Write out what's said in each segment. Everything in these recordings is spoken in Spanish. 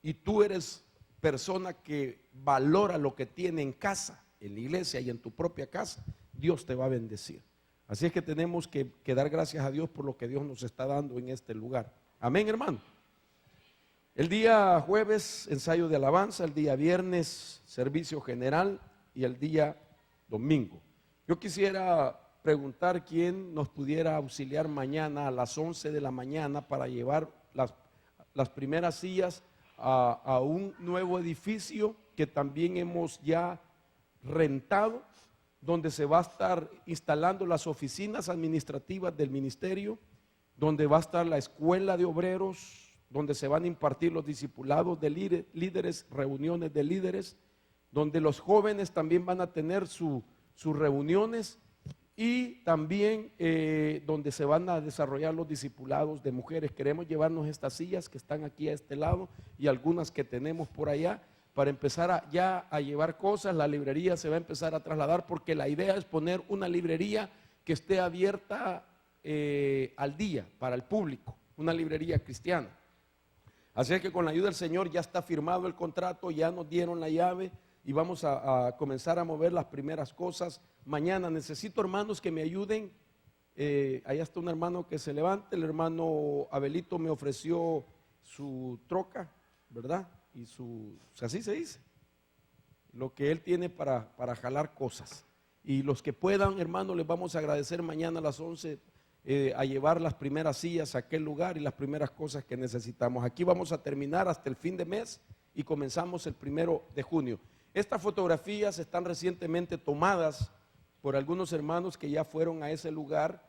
y tú eres persona que valora lo que tiene en casa, en la iglesia y en tu propia casa, Dios te va a bendecir. Así es que tenemos que dar gracias a Dios por lo que Dios nos está dando en este lugar. Amén, hermano. El día jueves, ensayo de alabanza. El día viernes, servicio general. Y el día domingo. Yo quisiera preguntar quién nos pudiera auxiliar mañana a las 11 de la mañana para llevar las primeras sillas a un nuevo edificio que también hemos ya rentado, donde se va a estar instalando las oficinas administrativas del ministerio, donde va a estar la escuela de obreros, donde se van a impartir los discipulados de líderes, reuniones de líderes, donde los jóvenes también van a tener sus reuniones, y también donde se van a desarrollar los discipulados de mujeres. Queremos llevarnos estas sillas que están aquí a este lado y algunas que tenemos por allá, para empezar a llevar cosas. La librería se va a empezar a trasladar, porque la idea es poner una librería que esté abierta al día para el público, una librería cristiana. Así es que con la ayuda del Señor ya está firmado el contrato, ya nos dieron la llave y vamos a comenzar a mover las primeras cosas mañana. Necesito, hermanos, que me ayuden. Allá está un hermano que se levante. El hermano Abelito me ofreció su troca, ¿verdad? Y así se dice, lo que él tiene para jalar cosas. Y los que puedan, hermanos, les vamos a agradecer mañana a las 11 a llevar las primeras sillas a aquel lugar y las primeras cosas que necesitamos. Aquí vamos a terminar hasta el fin de mes y comenzamos el 1 de junio. Estas fotografías están recientemente tomadas por algunos hermanos que ya fueron a ese lugar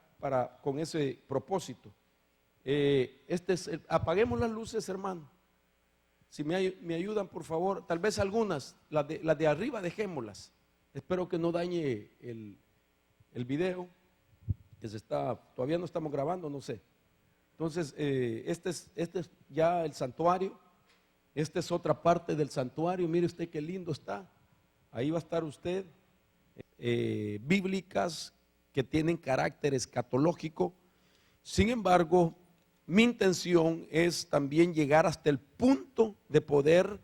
con ese propósito. Apaguemos las luces, hermano. Si me ayudan, por favor. Tal vez algunas, las de arriba, dejémoslas. Espero que no dañe el video, que todavía no estamos grabando, no sé. Entonces, este es ya el santuario. Esta es otra parte del santuario. Mire usted qué lindo está. Ahí va a estar usted. Bíblicas que tienen carácter escatológico. Sin embargo, mi intención es también llegar hasta el punto de poder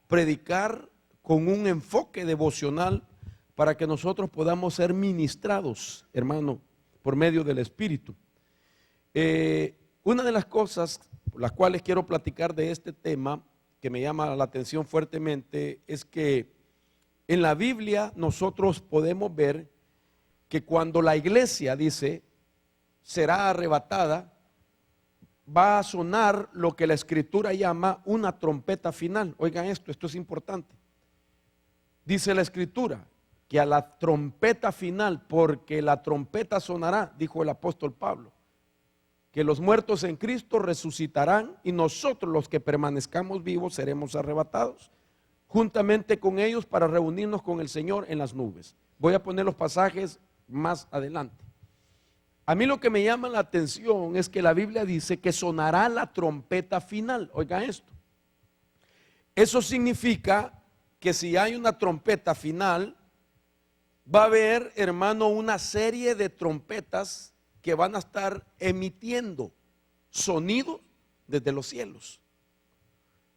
predicar con un enfoque devocional, para que nosotros podamos ser ministrados, hermano, por medio del Espíritu. Una de las cosas por las cuales quiero platicar de este tema, que me llama la atención fuertemente, es que en la Biblia nosotros podemos ver que cuando la iglesia, dice, será arrebatada, va a sonar lo que la Escritura llama una trompeta final. Oigan esto es importante. Dice la Escritura que a la trompeta final, porque la trompeta sonará, dijo el apóstol Pablo, que los muertos en Cristo resucitarán y nosotros, los que permanezcamos vivos, seremos arrebatados juntamente con ellos para reunirnos con el Señor en las nubes. Voy a poner los pasajes más adelante. A mí lo que me llama la atención es que la Biblia dice que sonará la trompeta final. Oiga esto. Eso significa que si hay una trompeta final, va a haber, hermano, una serie de trompetas que van a estar emitiendo sonido desde los cielos.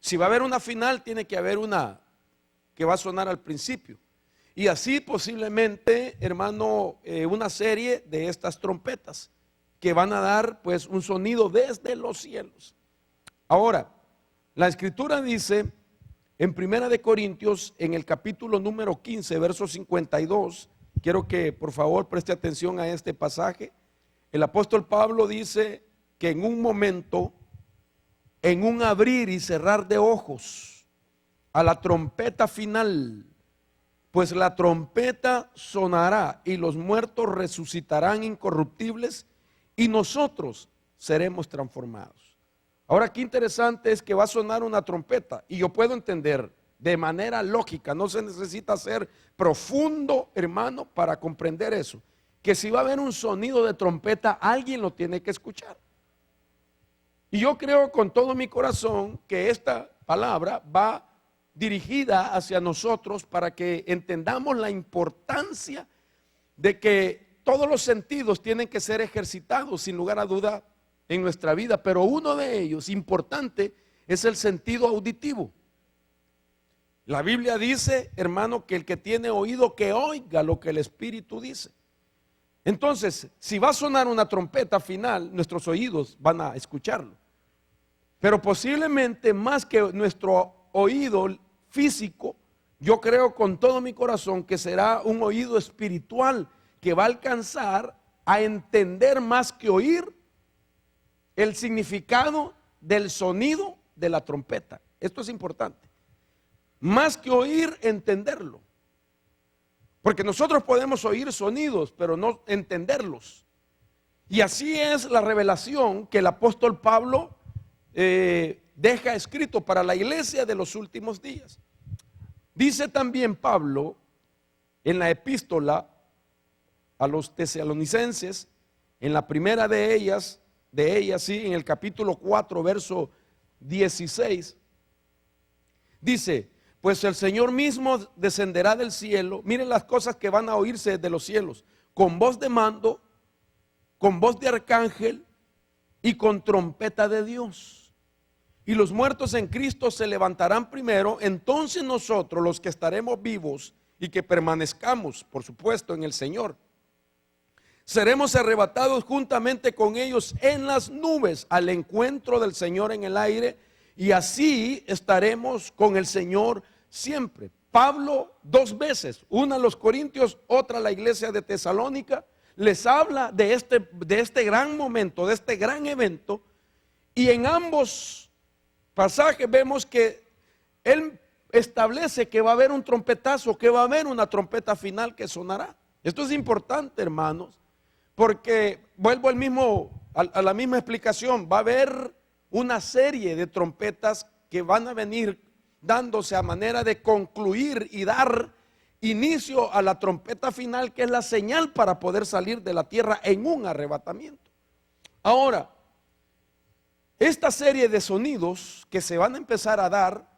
Si va a haber una final, tiene que haber una que va a sonar al principio. Y así posiblemente, hermano, una serie de estas trompetas que van a dar pues un sonido desde los cielos. Ahora, la Escritura dice en 1 de Corintios, en el capítulo número 15, verso 52, quiero que por favor preste atención a este pasaje. El apóstol Pablo dice que en un momento, en un abrir y cerrar de ojos, a la trompeta final, pues la trompeta sonará y los muertos resucitarán incorruptibles y nosotros seremos transformados. Ahora, qué interesante es que va a sonar una trompeta, y yo puedo entender de manera lógica, no se necesita ser profundo, hermano, para comprender eso, que si va a haber un sonido de trompeta, alguien lo tiene que escuchar. Y yo creo con todo mi corazón que esta palabra va dirigida hacia nosotros para que entendamos la importancia de que todos los sentidos tienen que ser ejercitados sin lugar a duda en nuestra vida, pero uno de ellos importante es el sentido auditivo. La Biblia dice, hermano, que el que tiene oído que oiga lo que el Espíritu dice. Entonces, si va a sonar una trompeta final, nuestros oídos van a escucharlo. Pero posiblemente más que nuestro oído físico, yo creo con todo mi corazón que será un oído espiritual que va a alcanzar a entender más que oír el significado del sonido de la trompeta. Esto es importante. Más que oír, entenderlo. Porque nosotros podemos oír sonidos, pero no entenderlos. Y así es la revelación que el apóstol Pablo deja escrito para la iglesia de los últimos días. Dice también Pablo en la epístola a los tesalonicenses, en la primera de ellas, sí, en el capítulo 4, verso 16, dice: pues el Señor mismo descenderá del cielo. Miren las cosas que van a oírse desde los cielos: con voz de mando, con voz de arcángel y con trompeta de Dios. Y los muertos en Cristo se levantarán primero. Entonces nosotros, los que estaremos vivos y que permanezcamos, por supuesto, en el Señor, seremos arrebatados juntamente con ellos en las nubes al encuentro del Señor en el aire, y así estaremos con el Señor siempre. Pablo 2 veces, una a los Corintios, otra a la iglesia de Tesalónica, les habla de este gran momento, de este gran evento, y en ambos pasajes vemos que él establece que va a haber un trompetazo, que va a haber una trompeta final que sonará. Esto es importante, hermanos, porque vuelvo a la misma explicación. Va a haber una serie de trompetas que van a venir dándose a manera de concluir y dar inicio a la trompeta final, que es la señal para poder salir de la tierra en un arrebatamiento. Ahora, esta serie de sonidos que se van a empezar a dar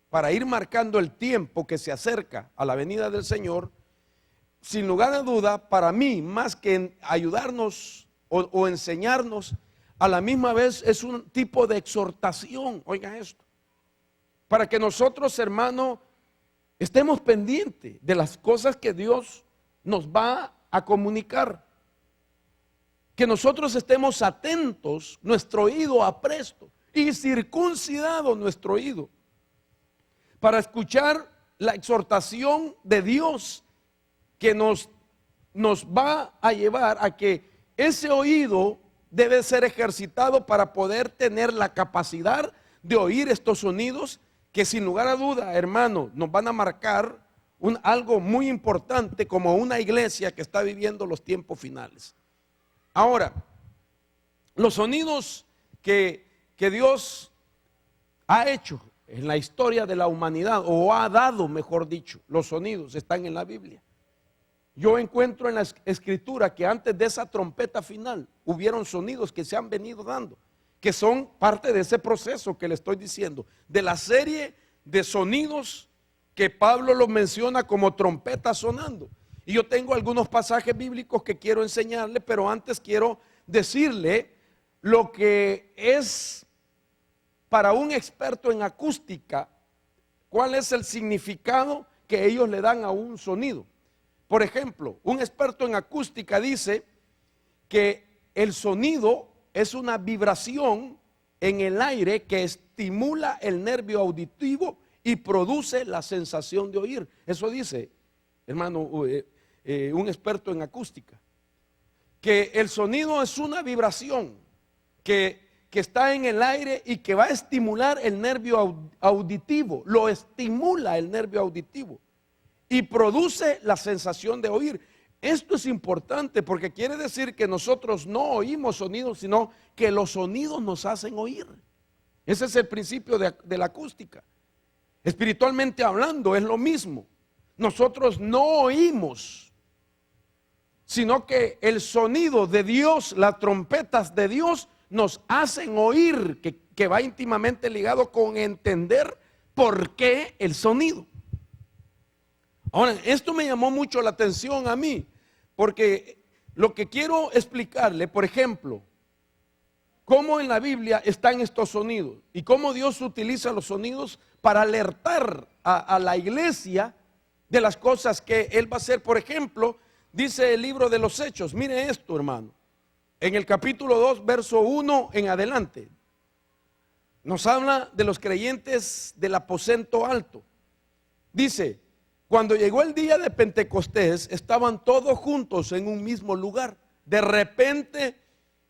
para ir marcando el tiempo que se acerca a la venida del Señor, sin lugar a duda, para mí, más que ayudarnos o enseñarnos, a la misma vez es un tipo de exhortación. Oiga esto, para que nosotros, hermano, estemos pendientes de las cosas que Dios nos va a comunicar, que nosotros estemos atentos, nuestro oído apresto y circuncidado nuestro oído, para escuchar la exhortación de Dios que nos va a llevar a que ese oído debe ser ejercitado para poder tener la capacidad de oír estos sonidos que, sin lugar a duda, hermano, nos van a marcar algo muy importante como una iglesia que está viviendo los tiempos finales. Ahora, los sonidos que Dios ha hecho en la historia de la humanidad, o ha dado, mejor dicho, los sonidos están en la Biblia. Yo encuentro en la escritura que antes de esa trompeta final hubieron sonidos que se han venido dando, que son parte de ese proceso que le estoy diciendo, de la serie de sonidos que Pablo los menciona como trompetas sonando. Y yo tengo algunos pasajes bíblicos que quiero enseñarle, pero antes quiero decirle lo que es para un experto en acústica, cuál es el significado que ellos le dan a un sonido. Por ejemplo, un experto en acústica dice que el sonido es una vibración en el aire que estimula el nervio auditivo y produce la sensación de oír. Eso dice, hermano, un experto en acústica, que el sonido es una vibración que está en el aire y que va a estimular el nervio auditivo, lo estimula el nervio auditivo y produce la sensación de oír. Esto es importante porque quiere decir que nosotros no oímos sonidos, sino que los sonidos nos hacen oír. Ese es el principio de la acústica. Espiritualmente hablando es lo mismo. Nosotros no oímos, sino que el sonido de Dios, las trompetas de Dios nos hacen oír, que va íntimamente ligado con entender por qué el sonido. Ahora, esto me llamó mucho la atención a mí, porque lo que quiero explicarle, por ejemplo, cómo en la Biblia están estos sonidos y cómo Dios utiliza los sonidos para alertar a la iglesia de las cosas que Él va a hacer. Por ejemplo, dice el libro de los Hechos, mire esto, hermano, en el capítulo 2, verso 1 en adelante, nos habla de los creyentes del aposento alto. Dice: cuando llegó el día de Pentecostés, estaban todos juntos en un mismo lugar. De repente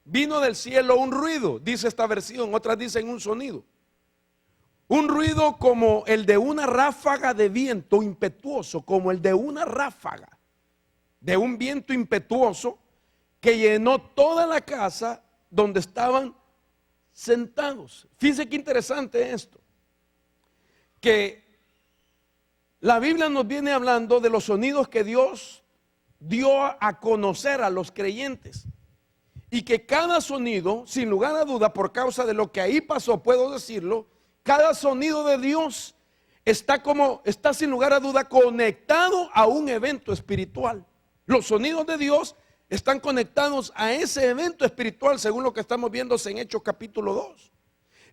vino del cielo un ruido, dice esta versión, otras dicen un sonido. Un ruido como el de una ráfaga de viento impetuoso, como el de una ráfaga de un viento impetuoso que llenó toda la casa donde estaban sentados. Fíjense qué interesante esto, que la Biblia nos viene hablando de los sonidos que Dios dio a conocer a los creyentes, y que cada sonido, sin lugar a duda, por causa de lo que ahí pasó, puedo decirlo, cada sonido de Dios está sin lugar a duda conectado a un evento espiritual. Los sonidos de Dios están conectados a ese evento espiritual, según lo que estamos viendo en Hechos capítulo 2.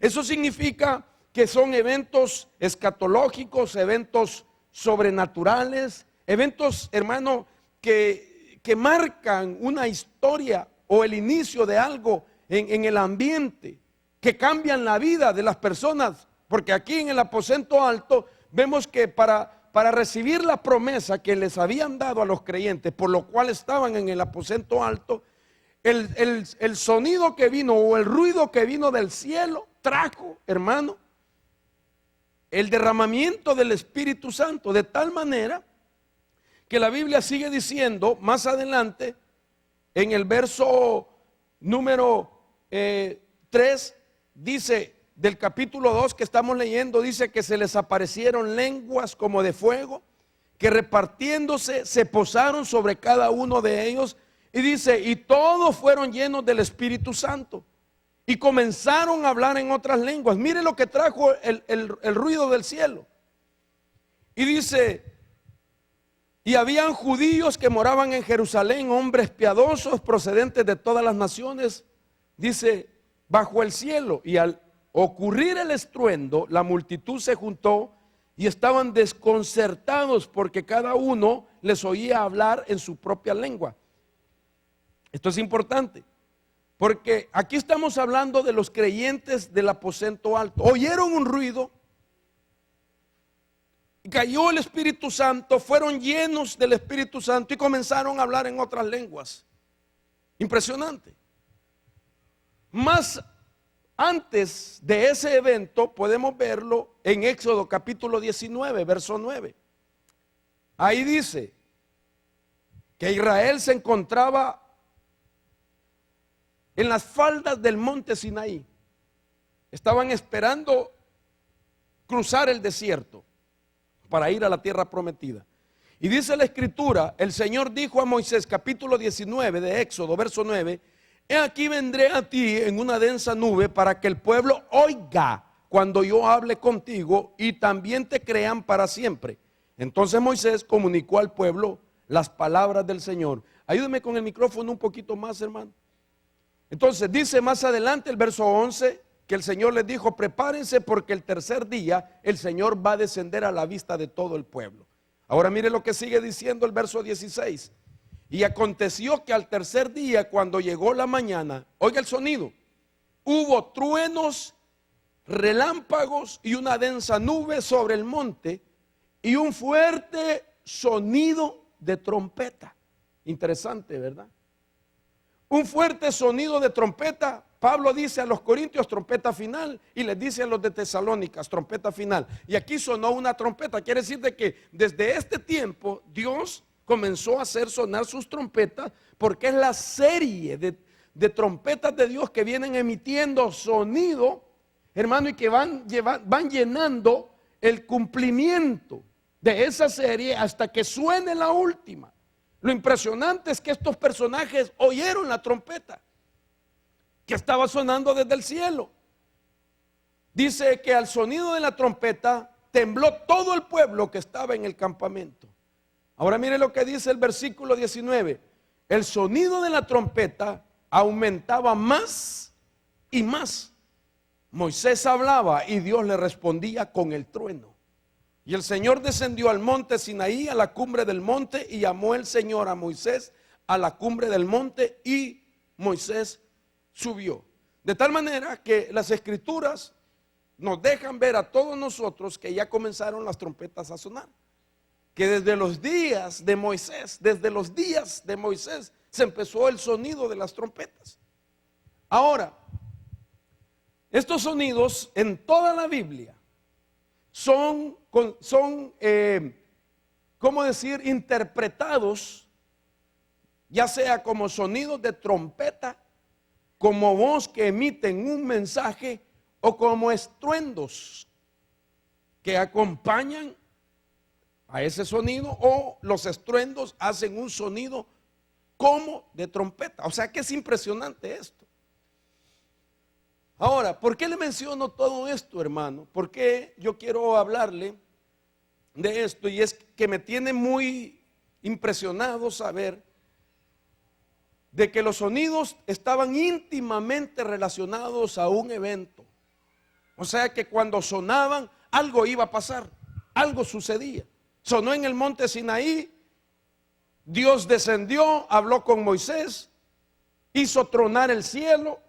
Eso significa que son eventos escatológicos, eventos sobrenaturales, eventos, hermano, que marcan una historia o el inicio de algo en el ambiente, que cambian la vida de las personas. Porque aquí en el aposento alto vemos que para recibir la promesa que les habían dado a los creyentes, por lo cual estaban en el aposento alto, el sonido que vino o el ruido que vino del cielo trajo, hermano, el derramamiento del Espíritu Santo, de tal manera que la Biblia sigue diciendo más adelante, en el verso número 3, dice, del capítulo 2 que estamos leyendo, dice que se les aparecieron lenguas como de fuego, que repartiéndose se posaron sobre cada uno de ellos, y dice, y todos fueron llenos del Espíritu Santo y comenzaron a hablar en otras lenguas. Mire lo que trajo el ruido del cielo. Y dice: y habían judíos que moraban en Jerusalén, hombres piadosos procedentes de todas las naciones, dice, bajo el cielo. Y al ocurrir el estruendo, la multitud se juntó y estaban desconcertados porque cada uno les oía hablar en su propia lengua. Esto es importante, porque aquí estamos hablando de los creyentes del aposento alto. Oyeron un ruido, cayó el Espíritu Santo, fueron llenos del Espíritu Santo y comenzaron a hablar en otras lenguas. Impresionante. Más antes de ese evento podemos verlo en Éxodo capítulo 19, verso 9. Ahí dice que Israel se encontraba en las faldas del monte Sinaí. Estaban esperando cruzar el desierto para ir a la tierra prometida. Y dice la escritura, el Señor dijo a Moisés, capítulo 19 de Éxodo, verso 9, he aquí vendré a ti en una densa nube para que el pueblo oiga cuando yo hable contigo y también te crean para siempre. Entonces Moisés comunicó al pueblo las palabras del Señor. Ayúdeme con el micrófono un poquito más, hermano. Entonces dice más adelante el verso 11 que el Señor les dijo, prepárense porque el tercer día el Señor va a descender a la vista de todo el pueblo. Ahora mire lo que sigue diciendo el verso 16. Y aconteció que al tercer día, cuando llegó la mañana, oiga el sonido, hubo truenos, relámpagos y una densa nube sobre el monte y un fuerte sonido de trompeta. Interesante, ¿verdad? Un fuerte sonido de trompeta. Pablo dice a los corintios trompeta final y les dice a los de Tesalónicas trompeta final. Y aquí sonó una trompeta. Quiere decir de que desde este tiempo Dios comenzó a hacer sonar sus trompetas, porque es la serie de trompetas de Dios que vienen emitiendo sonido, hermano, y que van llenando el cumplimiento de esa serie hasta que suene la última. Lo impresionante es que estos personajes oyeron la trompeta que estaba sonando desde el cielo. Dice que al sonido de la trompeta tembló todo el pueblo que estaba en el campamento. Ahora mire lo que dice el versículo 19. El sonido de la trompeta aumentaba más y más. Moisés hablaba y Dios le respondía con el trueno. Y el Señor descendió al monte Sinaí, a la cumbre del monte, y llamó el Señor a Moisés a la cumbre del monte, y Moisés subió. De tal manera que las Escrituras nos dejan ver a todos nosotros que ya comenzaron las trompetas a sonar. Que desde los días de Moisés, se empezó el sonido de las trompetas. Ahora, estos sonidos en toda la Biblia son ¿cómo decir?, interpretados, ya sea como sonidos de trompeta, como voz que emiten un mensaje, o como estruendos que acompañan a ese sonido, o los estruendos hacen un sonido como de trompeta. O sea que es impresionante esto. Ahora, ¿por qué le menciono todo esto, hermano? Porque yo quiero hablarle de esto, y es que me tiene muy impresionado saber de que los sonidos estaban íntimamente relacionados a un evento. O sea que cuando sonaban, algo iba a pasar, algo sucedía. Sonó en el monte Sinaí, Dios descendió, habló con Moisés, hizo tronar el cielo.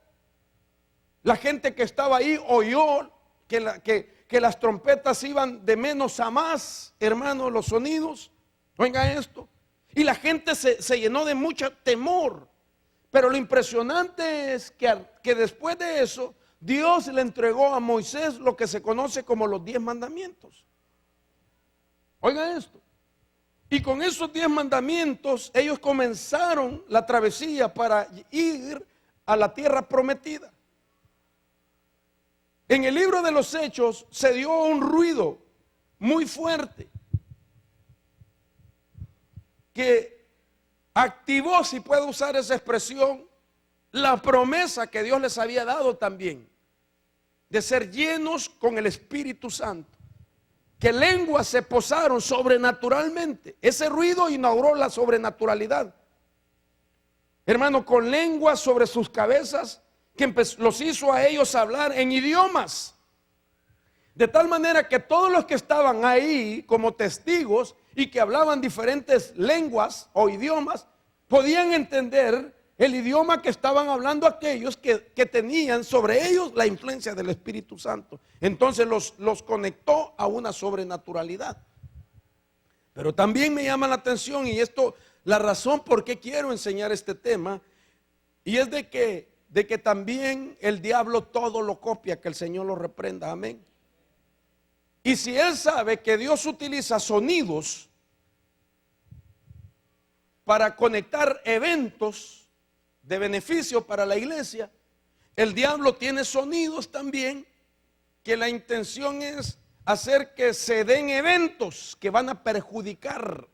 La gente que estaba ahí oyó que las trompetas iban de menos a más, hermano, los sonidos. Oiga esto. Y la gente se llenó de mucho temor. Pero lo impresionante es que después de eso, Dios le entregó a Moisés lo que se conoce como los 10 mandamientos. Oiga esto. Y con esos 10 mandamientos, ellos comenzaron la travesía para ir a la tierra prometida. En el libro de los Hechos se dio un ruido muy fuerte que activó, si puedo usar esa expresión, la promesa que Dios les había dado también, de ser llenos con el Espíritu Santo. Que lenguas se posaron sobrenaturalmente. Ese ruido inauguró la sobrenaturalidad. Hermano, con lenguas sobre sus cabezas, que los hizo a ellos hablar en idiomas. De tal manera que todos los que estaban ahí como testigos y que hablaban diferentes lenguas o idiomas, podían entender el idioma que estaban hablando aquellos que tenían sobre ellos la influencia del Espíritu Santo. Entonces los conectó a una sobrenaturalidad. Pero también me llama la atención, y esto, la razón por qué quiero enseñar este tema, y es de que también el diablo todo lo copia, que el Señor lo reprenda, amén. Y si él sabe que Dios utiliza sonidos para conectar eventos de beneficio para la iglesia, el diablo tiene sonidos también que la intención es hacer que se den eventos que van a perjudicar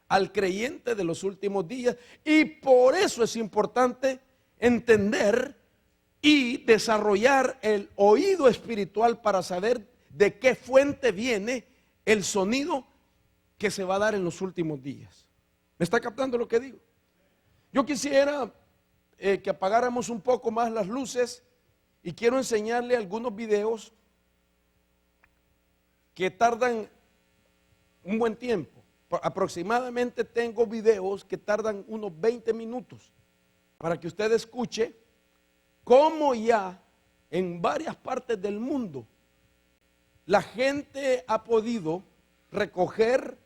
al creyente de los últimos días. Y por eso es importante entender y desarrollar el oído espiritual para saber de qué fuente viene el sonido que se va a dar en los últimos días. ¿Me está captando lo que digo? Yo quisiera que apagáramos un poco más las luces, y quiero enseñarle algunos videos que tardan un buen tiempo. Aproximadamente tengo videos que tardan unos 20 minutos para que usted escuche cómo ya en varias partes del mundo la gente ha podido recoger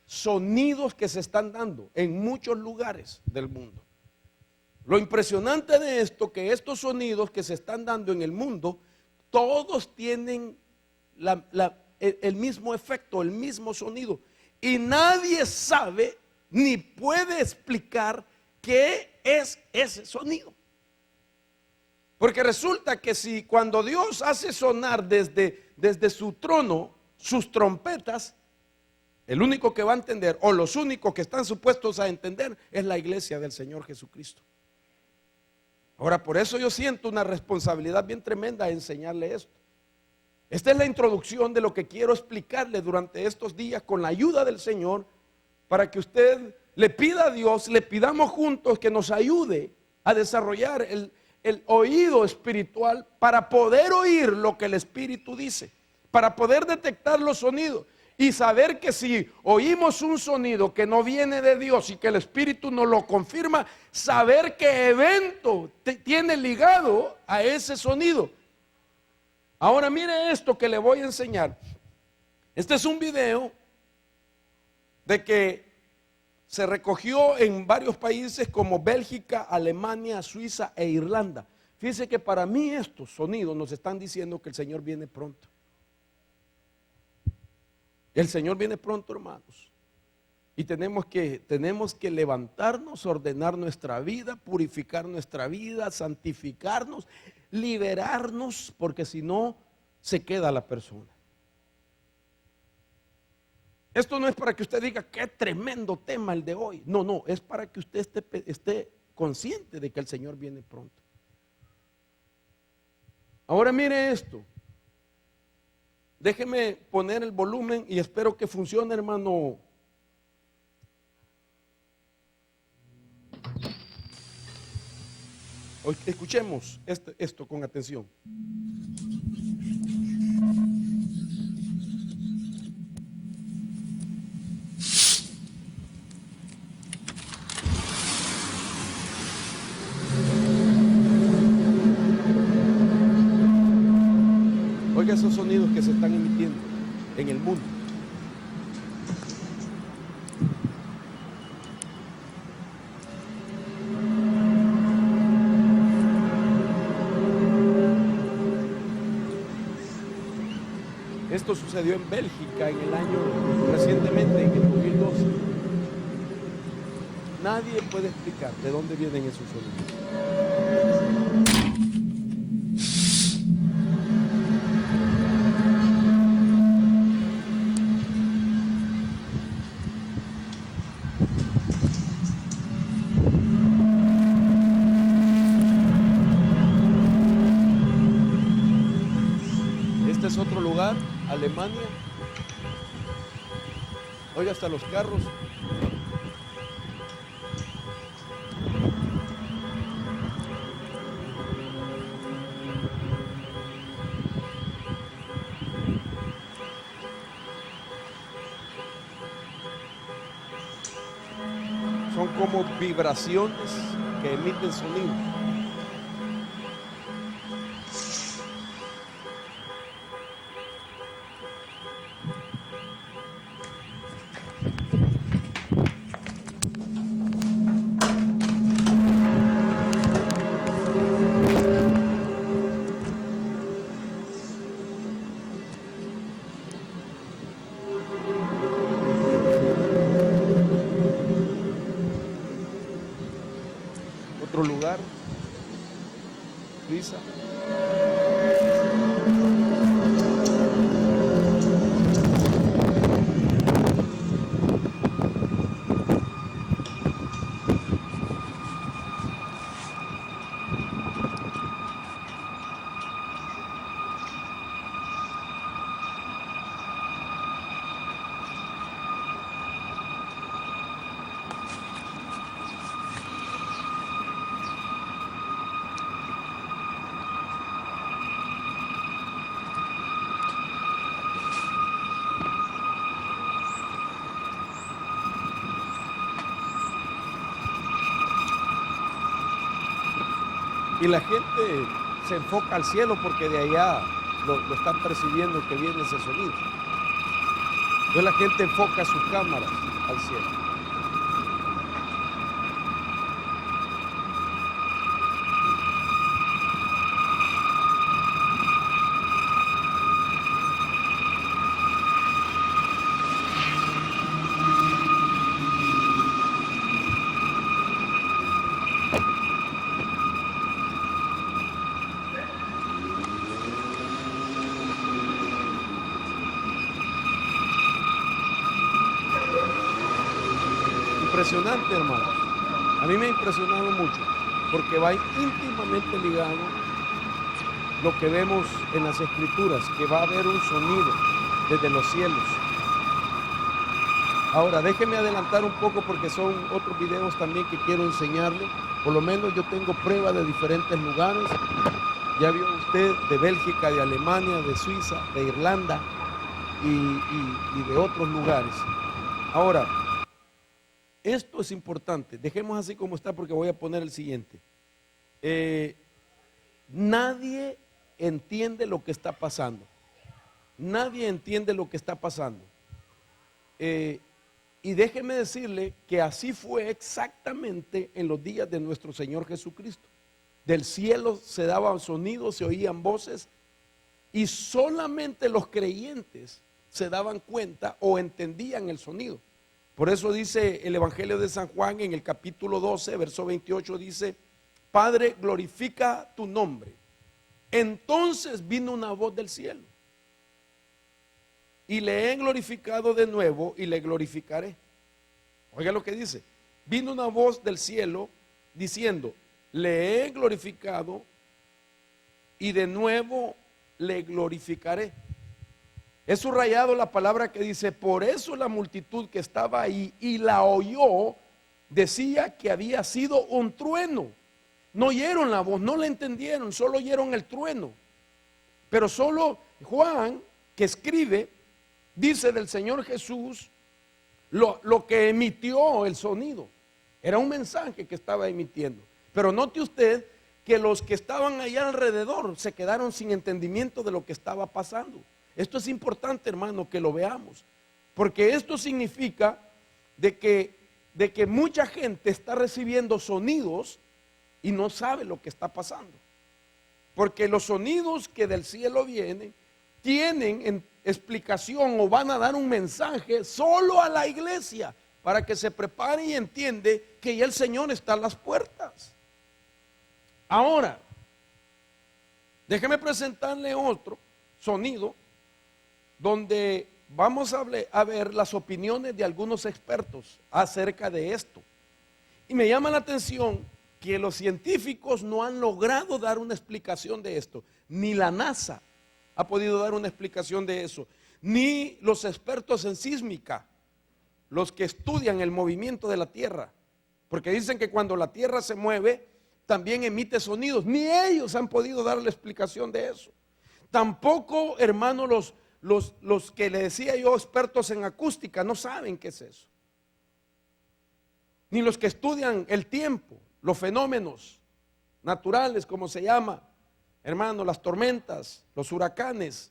sonidos que se están dando en muchos lugares del mundo. Lo impresionante de esto, que estos sonidos que se están dando en el mundo, todos tienen el mismo efecto, el mismo sonido. Y nadie sabe ni puede explicar qué es ese sonido. Porque resulta que si cuando Dios hace sonar desde su trono sus trompetas, el único que va a entender, o los únicos que están supuestos a entender, es la iglesia del Señor Jesucristo. Ahora, por eso yo siento una responsabilidad bien tremenda de enseñarle esto. Esta es la introducción de lo que quiero explicarle durante estos días con la ayuda del Señor, para que usted le pida a Dios, le pidamos juntos que nos ayude a desarrollar el oído espiritual para poder oír lo que el Espíritu dice, para poder detectar los sonidos y saber que si oímos un sonido que no viene de Dios y que el Espíritu nos lo confirma, saber qué evento tiene ligado a ese sonido. Ahora mire esto que le voy a enseñar. Este es un video de que se recogió en varios países como Bélgica, Alemania, Suiza e Irlanda. Fíjense que para mí estos sonidos nos están diciendo que el Señor viene pronto. El Señor viene pronto, hermanos. Y tenemos que levantarnos, ordenar nuestra vida, purificar nuestra vida, santificarnos, liberarnos, porque si no, se queda la persona. Esto no es para que usted diga qué tremendo tema el de hoy. No, es para que usted esté consciente de que el Señor viene pronto. Ahora mire esto. Déjeme poner el volumen y espero que funcione, hermano. Hoy escuchemos esto con atención. Oiga esos sonidos que se están emitiendo en el mundo. Esto sucedió en Bélgica en el año recientemente, en el 2012. Nadie puede explicar de dónde vienen esos sonidos. Este es otro lugar, Alemania. Oiga, hasta los carros. Son como vibraciones que emiten sonido. Otro lugar, Suiza. Y la gente se enfoca al cielo porque de allá lo están percibiendo que viene ese sonido. Entonces la gente enfoca sus cámaras al cielo. Impresionante, hermanos. A mí me ha impresionado mucho porque va íntimamente ligado lo que vemos en las Escrituras, que va a haber un sonido desde los cielos. Ahora, déjenme adelantar un poco porque son otros videos también que quiero enseñarles. Por lo menos yo tengo pruebas de diferentes lugares. Ya vio usted de Bélgica, de Alemania, de Suiza, de Irlanda y de otros lugares. Ahora, esto es importante. Dejemos así como está porque voy a poner el siguiente. Nadie entiende lo que está pasando. Nadie entiende lo que está pasando. Y déjeme decirle que así fue exactamente en los días de nuestro Señor Jesucristo. Del cielo se daban sonidos, se oían voces y solamente los creyentes se daban cuenta o entendían el sonido. Por eso dice el Evangelio de San Juan en el capítulo 12, verso 28, dice: Padre, glorifica tu nombre. Entonces vino una voz del cielo. Y le he glorificado de nuevo y le glorificaré. Oiga lo que dice. Vino una voz del cielo diciendo: le he glorificado y de nuevo le glorificaré. He subrayado la palabra que dice: por eso la multitud que estaba ahí y la oyó decía que había sido un trueno. No oyeron la voz, no la entendieron, solo oyeron el trueno. Pero solo Juan, que escribe, dice del Señor Jesús lo que emitió el sonido. Era un mensaje que estaba emitiendo. Pero note usted que los que estaban allá alrededor se quedaron sin entendimiento de lo que estaba pasando. Esto es importante, hermano, que lo veamos. Porque esto significa de que mucha gente está recibiendo sonidos y no sabe lo que está pasando. Porque los sonidos que del cielo vienen tienen explicación o van a dar un mensaje solo a la iglesia para que se prepare y entiende que ya el Señor está a las puertas. Ahora, déjeme presentarle otro sonido donde vamos a ver las opiniones de algunos expertos acerca de esto. Y me llama la atención que los científicos no han logrado dar una explicación de esto, ni la NASA ha podido dar una explicación de eso, ni los expertos en sísmica, los que estudian el movimiento de la tierra, porque dicen que cuando la tierra se mueve también emite sonidos, ni ellos han podido dar la explicación de eso. Tampoco, hermano, los que le decía yo expertos en acústica no saben qué es eso, ni los que estudian el tiempo, los fenómenos naturales, como se llama, hermano, las tormentas, los huracanes,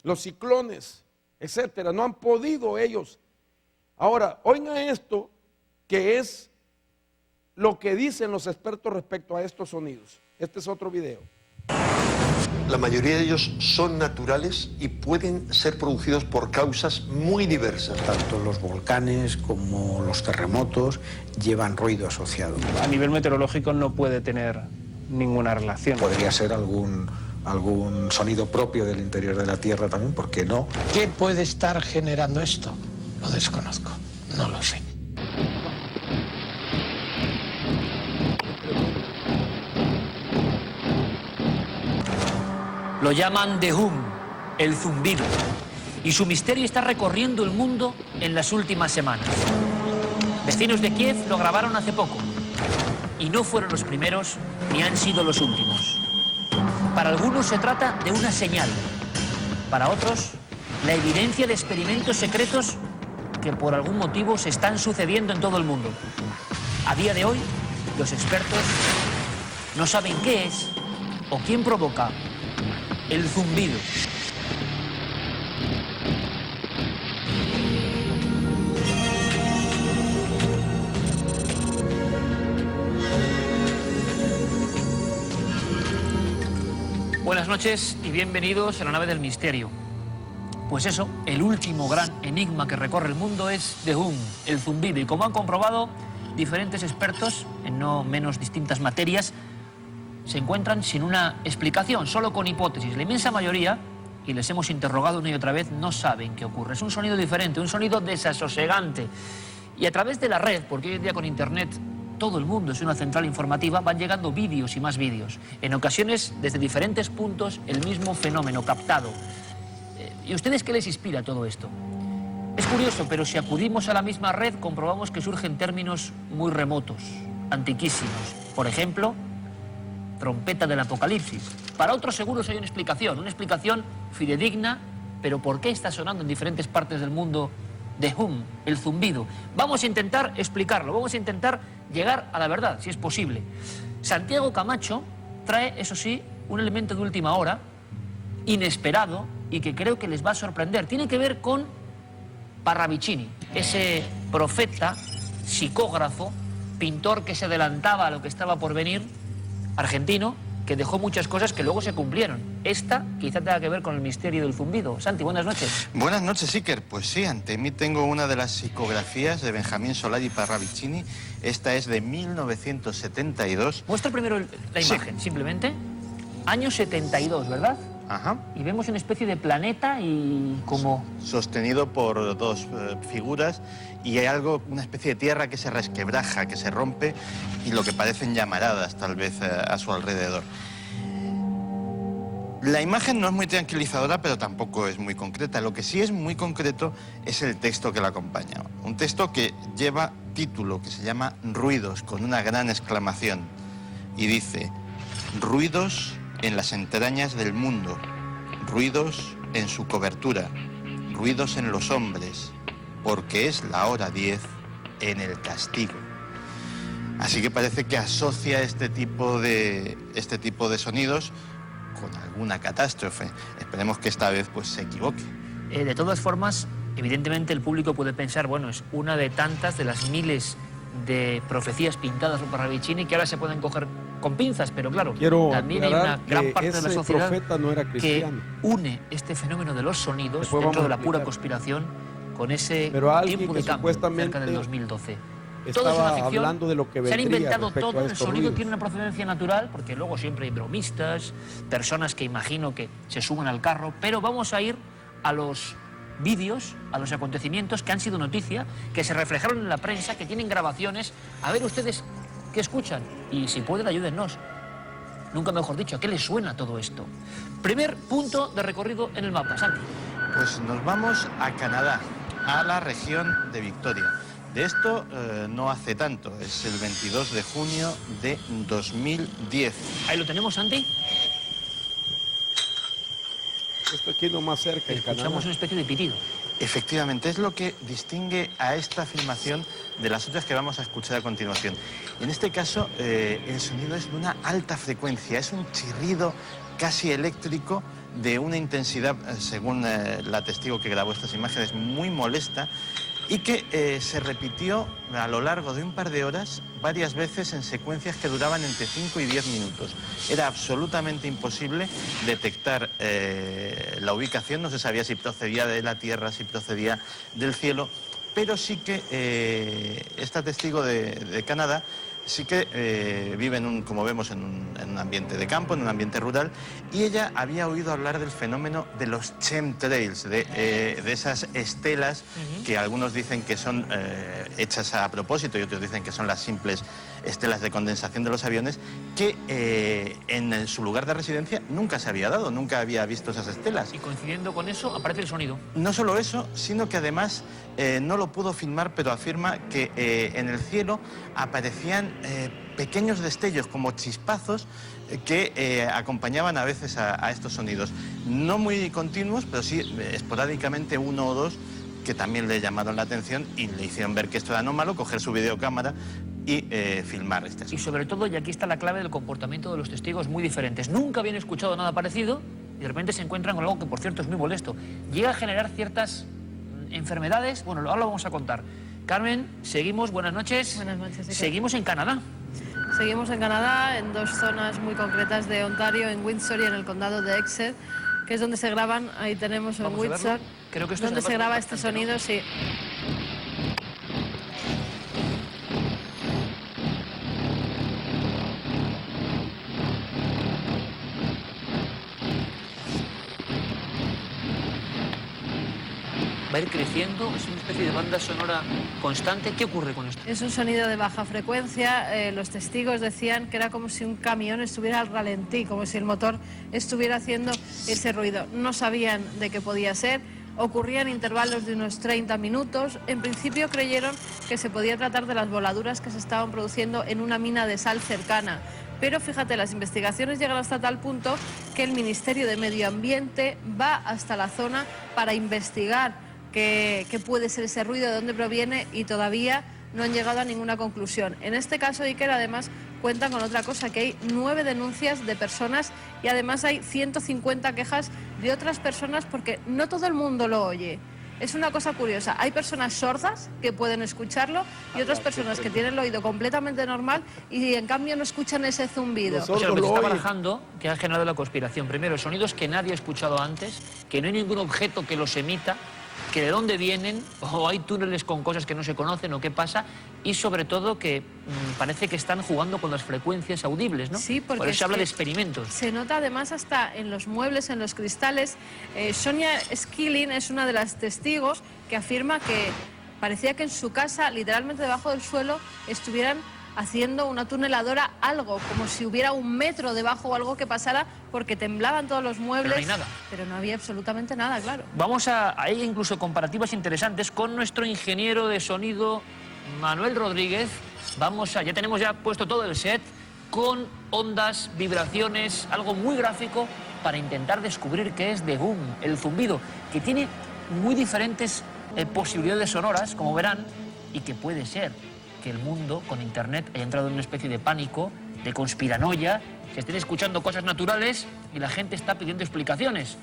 los ciclones, etcétera, no han podido ellos. Ahora, oigan esto, que es lo que dicen los expertos respecto a estos sonidos. Este es otro video. La mayoría de ellos son naturales y pueden ser producidos por causas muy diversas. Tanto los volcanes como los terremotos llevan ruido asociado. A nivel meteorológico no puede tener ninguna relación. Podría ser algún sonido propio del interior de la Tierra también, ¿por qué no? ¿Qué puede estar generando esto? Lo desconozco, no lo sé. Lo llaman The Hum, el zumbido, y su misterio está recorriendo el mundo en las últimas semanas. Vecinos de Kiev lo grabaron hace poco, y no fueron los primeros ni han sido los últimos. Para algunos se trata de una señal, para otros la evidencia de experimentos secretos que por algún motivo se están sucediendo en todo el mundo. A día de hoy, los expertos no saben qué es o quién provoca el zumbido. Buenas noches y bienvenidos a la nave del misterio. Pues eso, el último gran enigma que recorre el mundo es The Hum, el zumbido. Y como han comprobado diferentes expertos en no menos distintas materias, se encuentran sin una explicación, solo con hipótesis. La inmensa mayoría, y les hemos interrogado una y otra vez, no saben qué ocurre. Es un sonido diferente, un sonido desasosegante. Y a través de la red, porque hoy en día con internet todo el mundo es una central informativa, van llegando vídeos y más vídeos. En ocasiones, desde diferentes puntos, el mismo fenómeno captado. ¿Y a ustedes qué les inspira todo esto? Es curioso, pero si acudimos a la misma red comprobamos que surgen términos muy remotos, antiquísimos. Por ejemplo, trompeta del apocalipsis. Para otros seguros hay una explicación fidedigna, pero ¿por qué está sonando en diferentes partes del mundo The Hum, el zumbido? Vamos a intentar explicarlo, vamos a intentar llegar a la verdad, si es posible. Santiago Camacho trae, eso sí, un elemento de última hora, inesperado, y que creo que les va a sorprender. Tiene que ver con Parravicini, ese profeta, psicógrafo, pintor que se adelantaba a lo que estaba por venir, argentino, que dejó muchas cosas que luego se cumplieron. Esta quizá tenga que ver con el misterio del zumbido. Santi, buenas noches. Buenas noches, Iker. Pues sí, ante mí tengo una de las psicografías de Benjamín Solari Parravicini. Esta es de 1972. Muestra primero la imagen, sí. Simplemente. Año 72, ¿verdad? Ajá. Y vemos una especie de planeta y como... Sostenido por dos figuras, y hay algo, una especie de tierra que se resquebraja, que se rompe, y lo que parecen llamaradas tal vez a su alrededor. La imagen no es muy tranquilizadora, pero tampoco es muy concreta. Lo que sí es muy concreto es el texto que la acompaña. Un texto que lleva título, que se llama Ruidos, con una gran exclamación. Y dice, ruidos en las entrañas del mundo, ruidos en su cobertura, ruidos en los hombres, porque es la hora 10 en el castigo. Así que parece que asocia este tipo de sonidos con alguna catástrofe. Esperemos que esta vez pues se equivoque. De todas formas, evidentemente el público puede pensar, bueno, es una de tantas, de las miles de profecías pintadas por Parravicini que ahora se pueden coger con pinzas, pero claro, también hay una gran parte de la sociedad no era que une este fenómeno de los sonidos dentro de la pura conspiración con ese tiempo de cambio cerca del 2012. Todo es una ficción, hablando de lo que se han inventado todo, el sonido ruidos. tiene una procedencia natural, porque luego siempre hay bromistas, personas que imagino que se suben al carro, pero vamos a ir a los vídeos, a los acontecimientos que han sido noticia, que se reflejaron en la prensa, que tienen grabaciones. A ver ustedes qué escuchan y si pueden ayúdennos. Nunca mejor dicho, ¿a qué les suena todo esto? Primer punto de recorrido en el mapa, Santi. Pues nos vamos a Canadá, a la región de Victoria. De esto no hace tanto, es el 22 de junio de 2010. Ahí lo tenemos, Santi. Esto aquí no más cerca, en Canadá. Escuchamos una especie de pitido. Efectivamente, es lo que distingue a esta filmación de las otras que vamos a escuchar a continuación. En este caso, el sonido es de una alta frecuencia, es un chirrido casi eléctrico de una intensidad, según la testigo que grabó estas imágenes, muy molesta, y que se repitió a lo largo de un par de horas varias veces en secuencias que duraban entre 5 y 10 minutos. Era absolutamente imposible detectar la ubicación, no se sabía si procedía de la tierra, si procedía del cielo, pero sí que esta testigo de Canadá sí que vive, como vemos, en un ambiente de campo, en un ambiente rural, y ella había oído hablar del fenómeno de los chemtrails, de esas estelas que algunos dicen que son hechas a propósito y otros dicen que son las simples estelas de condensación de los aviones, que en su lugar de residencia nunca se había dado, nunca había visto esas estelas. Y coincidiendo con eso, aparece el sonido. No solo eso, sino que además no lo pudo filmar, pero afirma que en el cielo aparecían pequeños destellos, como chispazos, que acompañaban a veces a estos sonidos. No muy continuos, pero sí esporádicamente uno o dos, que también le llamaron la atención y le hicieron ver que esto era anómalo, coger su videocámara y filmar este asunto. Y sobre todo, y aquí está la clave del comportamiento de los testigos muy diferentes. Nunca habían escuchado nada parecido y de repente se encuentran con algo que, por cierto, es muy molesto. Llega a generar ciertas enfermedades. Bueno, ahora lo vamos a contar. Carmen, seguimos, buenas noches. Buenas noches. Sí. Seguimos en Canadá. Seguimos en Canadá, en dos zonas muy concretas de Ontario, en Windsor y en el condado de Exeter, que es donde se graban, ahí tenemos en Windsor, creo que esto donde se graba este sonido, sí. Va a ir creciendo, es una especie de banda sonora constante. ¿Qué ocurre con esto? Es un sonido de baja frecuencia. Los testigos decían que era como si un camión estuviera al ralentí, como si el motor estuviera haciendo ese ruido. No sabían de qué podía ser. ocurría en intervalos de unos 30 minutos. En principio creyeron que se podía tratar de las voladuras que se estaban produciendo en una mina de sal cercana. Pero fíjate, las investigaciones llegan hasta tal punto que el Ministerio de Medio Ambiente va hasta la zona para investigar qué puede ser ese ruido, de dónde proviene, y todavía no han llegado a ninguna conclusión. En este caso, Iker, además cuentan con otra cosa, que hay 9 denuncias de personas y además hay 150 quejas de otras personas, porque no todo el mundo lo oye. Es una cosa curiosa, hay personas sordas que pueden escucharlo y otras personas que tienen el oído completamente normal y en cambio no escuchan ese zumbido. O sea, lo que se está barajando, que ha generado la conspiración, primero, sonidos que nadie ha escuchado antes, que no hay ningún objeto que los emita, que de dónde vienen, o hay túneles con cosas que no se conocen, o qué pasa, y sobre todo que parece que están jugando con las frecuencias audibles, ¿no? Sí, porque por eso se habla de experimentos. Se nota además hasta en los muebles, en los cristales. Sonia Skilling es una de las testigos que afirma que parecía que en su casa, literalmente debajo del suelo, estuvieran haciendo una tuneladora, algo, como si hubiera un metro debajo o algo que pasara, porque temblaban todos los muebles. Pero no hay nada. Pero no había absolutamente nada, claro. Vamos a ir incluso comparativas interesantes con nuestro ingeniero de sonido, Manuel Rodríguez. Ya tenemos ya puesto todo el set con ondas, vibraciones, algo muy gráfico para intentar descubrir qué es The Hum, el zumbido, que tiene muy diferentes posibilidades sonoras, como verán, y que puede ser que el mundo con internet haya entrado en una especie de pánico, de conspiranoia, se estén escuchando cosas naturales y la gente está pidiendo explicaciones.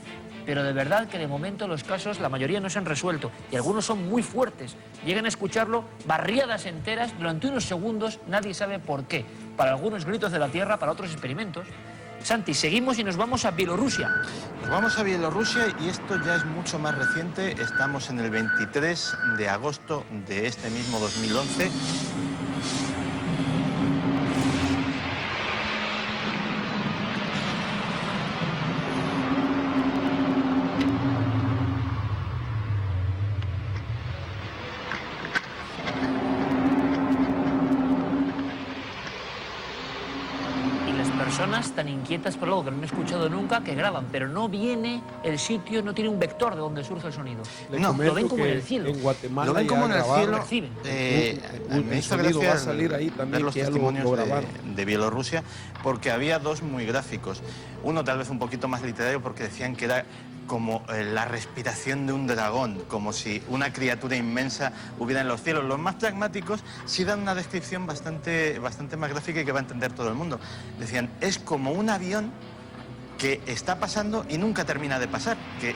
Pero de verdad que de momento los casos, la mayoría no se han resuelto y algunos son muy fuertes. Llegan a escucharlo barriadas enteras durante unos segundos, nadie sabe por qué. Para algunos gritos de la tierra, para otros experimentos. Santi, seguimos y nos vamos a Bielorrusia. Nos vamos a Bielorrusia y esto ya es mucho más reciente. Estamos en el 23 de agosto de este mismo 2011. Personas tan inquietas por algo que no han escuchado nunca, que graban, pero no viene el sitio, no tiene un vector de donde surge el sonido. No, lo ven como en el cielo. En Guatemala lo ven como en el cielo. El sonido va a salir ahí también, ver los que ya testimonios lo grabaron. de Bielorrusia, porque había dos muy gráficos. Uno tal vez un poquito más literario, porque decían que era como la respiración de un dragón, como si una criatura inmensa hubiera en los cielos. Los más pragmáticos sí dan una descripción bastante más gráfica y que va a entender todo el mundo. Decían, es como un avión que está pasando y nunca termina de pasar, que